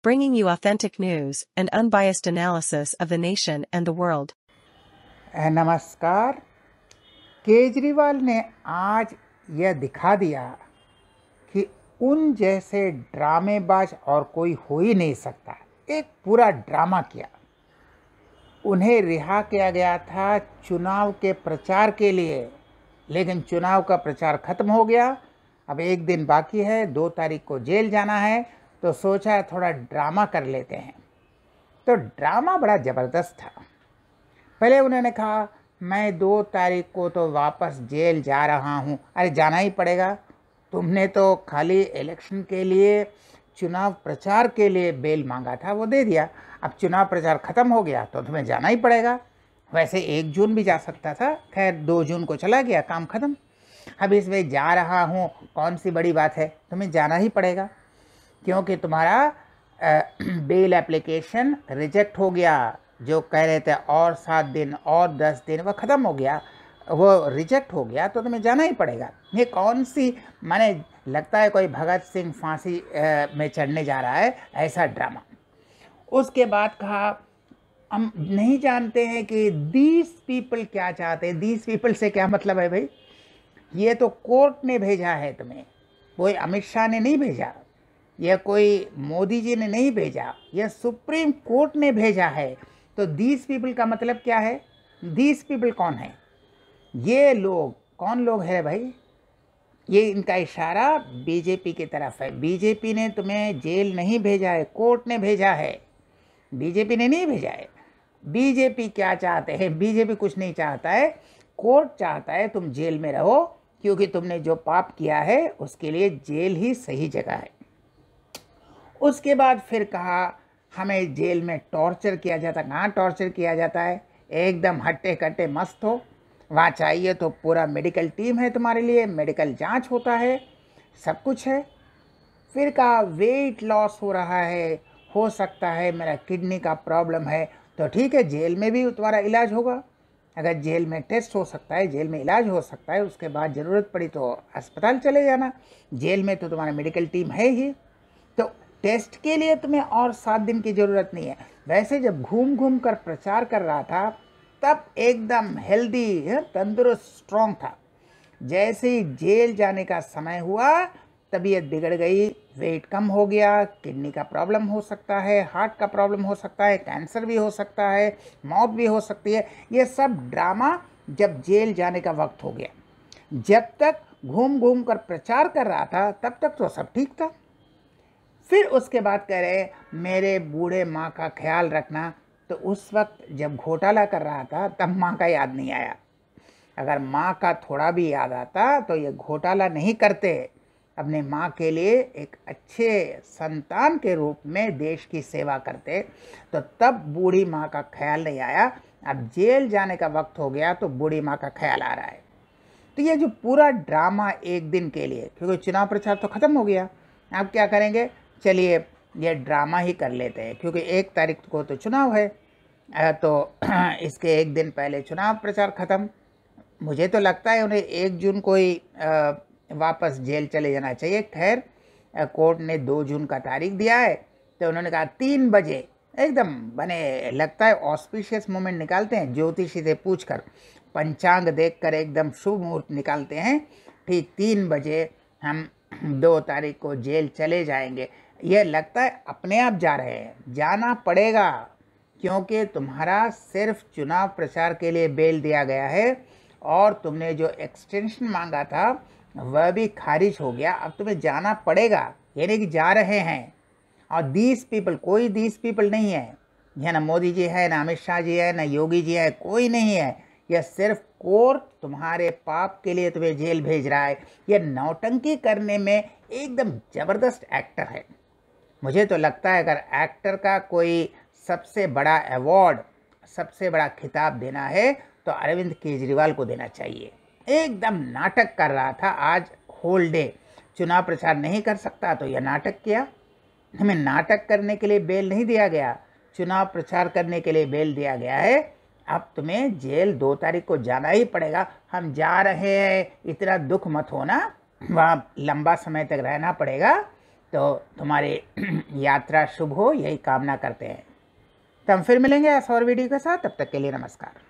bringing you authentic news and unbiased analysis of the nation and the world. नमस्कार। केजरीवाल ने आज यह दिखा दिया कि उन जैसे ड्रामेबाज और कोई हो ही नहीं सकता। एक पूरा ड्रामा किया। उन्हें रिहा किया गया था चुनाव के प्रचार के लिए, लेकिन चुनाव का प्रचार खत्म हो गया। अब एक दिन बाकी है, 2 तारीख को जेल जाना है, तो सोचा थोड़ा ड्रामा कर लेते हैं। तो ड्रामा बड़ा ज़बरदस्त था। पहले उन्होंने कहा मैं 2 तारीख को तो वापस जेल जा रहा हूँ। अरे जाना ही पड़ेगा, तुमने तो खाली इलेक्शन के लिए, चुनाव प्रचार के लिए बेल मांगा था, वो दे दिया। अब चुनाव प्रचार ख़त्म हो गया तो तुम्हें जाना ही पड़ेगा। वैसे 1 जून भी जा सकता था, खैर 2 जून को चला गया, काम ख़त्म। अब इसमें जा रहा हूँ, कौन सी बड़ी बात है, तुम्हें जाना ही पड़ेगा क्योंकि तुम्हारा बेल एप्लीकेशन रिजेक्ट हो गया। जो कह रहे थे और 7 दिन और 10 दिन, वो ख़त्म हो गया, वो रिजेक्ट हो गया, तो तुम्हें जाना ही पड़ेगा। ये कौन सी, माने लगता है कोई भगत सिंह फांसी में चढ़ने जा रहा है, ऐसा ड्रामा। उसके बाद कहा हम नहीं जानते हैं कि दीस पीपल क्या चाहते हैं। दीस पीपल से क्या मतलब है भाई? ये तो कोर्ट ने भेजा है तुम्हें, कोई अमित शाह ने नहीं भेजा, यह कोई मोदी जी ने नहीं भेजा, यह सुप्रीम कोर्ट ने भेजा है। तो दीस पीपल का मतलब क्या है? दीस पीपल कौन है? ये लोग कौन लोग हैं भाई? ये इनका इशारा बीजेपी की तरफ है। बीजेपी ने तुम्हें जेल नहीं भेजा है, कोर्ट ने भेजा है, बीजेपी ने नहीं भेजा है। बीजेपी क्या चाहते हैं? बीजेपी कुछ नहीं चाहता है, कोर्ट चाहता है तुम जेल में रहो, क्योंकि तुमने जो पाप किया है उसके लिए जेल ही सही जगह है। उसके बाद फिर कहा हमें जेल में टॉर्चर किया जाता। कहाँ टॉर्चर किया जाता है? एकदम हट्टे कट्टे मस्त हो, वहाँ चाहिए तो पूरा मेडिकल टीम है तुम्हारे लिए, मेडिकल जांच होता है, सब कुछ है। फिर कहा वेट लॉस हो रहा है, हो सकता है मेरा किडनी का प्रॉब्लम है, तो ठीक है जेल में भी तुम्हारा इलाज होगा। अगर जेल में टेस्ट हो सकता है, जेल में इलाज हो सकता है, उसके बाद ज़रूरत पड़ी तो अस्पताल चले जाना। जेल में तो तुम्हारा मेडिकल टीम है ही, तो टेस्ट के लिए तुम्हें और 7 दिन की ज़रूरत नहीं है। वैसे जब घूम घूम कर प्रचार कर रहा था तब एकदम हेल्दी, तंदुरुस्त, स्ट्रॉन्ग था। जैसे ही जेल जाने का समय हुआ तबीयत बिगड़ गई, वेट कम हो गया, किडनी का प्रॉब्लम हो सकता है, हार्ट का प्रॉब्लम हो सकता है, कैंसर भी हो सकता है, मौत भी हो सकती है। ये सब ड्रामा जब जेल जाने का वक्त हो गया। जब तक घूम घूम कर प्रचार कर रहा था तब तक तो सब ठीक था। फिर उसके बाद कह रहे मेरे बूढ़े माँ का ख्याल रखना। तो उस वक्त जब घोटाला कर रहा था तब माँ का याद नहीं आया। अगर माँ का थोड़ा भी याद आता तो ये घोटाला नहीं करते, अपने माँ के लिए एक अच्छे संतान के रूप में देश की सेवा करते। तो तब बूढ़ी माँ का ख्याल नहीं आया। अब जेल जाने का वक्त हो गया तो बूढ़ी माँ का ख्याल आ रहा है। तो ये जो पूरा ड्रामा एक दिन के लिए, क्योंकि चुनाव प्रचार तो ख़त्म हो गया, अब क्या करेंगे? चलिए ये ड्रामा ही कर लेते हैं, क्योंकि 1 तारीख को तो चुनाव है, तो इसके 1 दिन पहले चुनाव प्रचार ख़त्म। मुझे तो लगता है उन्हें 1 जून को ही वापस जेल चले जाना चाहिए। खैर कोर्ट ने 2 जून का तारीख दिया है, तो उन्होंने कहा 3 बजे एकदम बने, लगता है ऑस्पिशियस मोमेंट निकालते हैं, ज्योतिषी से पूछकर, पंचांग देखकर एकदम शुभ मुहूर्त निकालते हैं। ठीक 3 बजे हम 2 तारीख को जेल चले जाएंगे। ये लगता है अपने आप जा रहे हैं, जाना पड़ेगा, क्योंकि तुम्हारा सिर्फ चुनाव प्रचार के लिए बेल दिया गया है और तुमने जो एक्सटेंशन मांगा था वह भी खारिज हो गया। अब तुम्हें जाना पड़ेगा, यानी कि जा रहे हैं। और दीस पीपल, कोई दीस पीपल नहीं है, यह ना मोदी जी है, ना अमित शाह जी है, ना योगी जी है, कोई नहीं है। यह सिर्फ कोर्ट तुम्हारे पाप के लिए तुम्हें जेल भेज रहा है। यह नौटंकी करने में एकदम ज़बरदस्त एक्टर है। मुझे तो लगता है अगर एक्टर का कोई सबसे बड़ा अवार्ड, सबसे बड़ा खिताब देना है तो अरविंद केजरीवाल को देना चाहिए। एकदम नाटक कर रहा था आज होल डे। चुनाव प्रचार नहीं कर सकता तो यह नाटक किया। हमें नाटक करने के लिए बेल नहीं दिया गया, चुनाव प्रचार करने के लिए बेल दिया गया है। अब तुम्हें जेल 2 तारीख को जाना ही पड़ेगा। हम जा रहे हैं, इतना दुख मत होना, वहाँ लंबा समय तक रहना पड़ेगा, तो तुम्हारी यात्रा शुभ हो, यही कामना करते हैं। तो हम फिर मिलेंगे ऐसा और वीडियो के साथ। तब तक के लिए नमस्कार।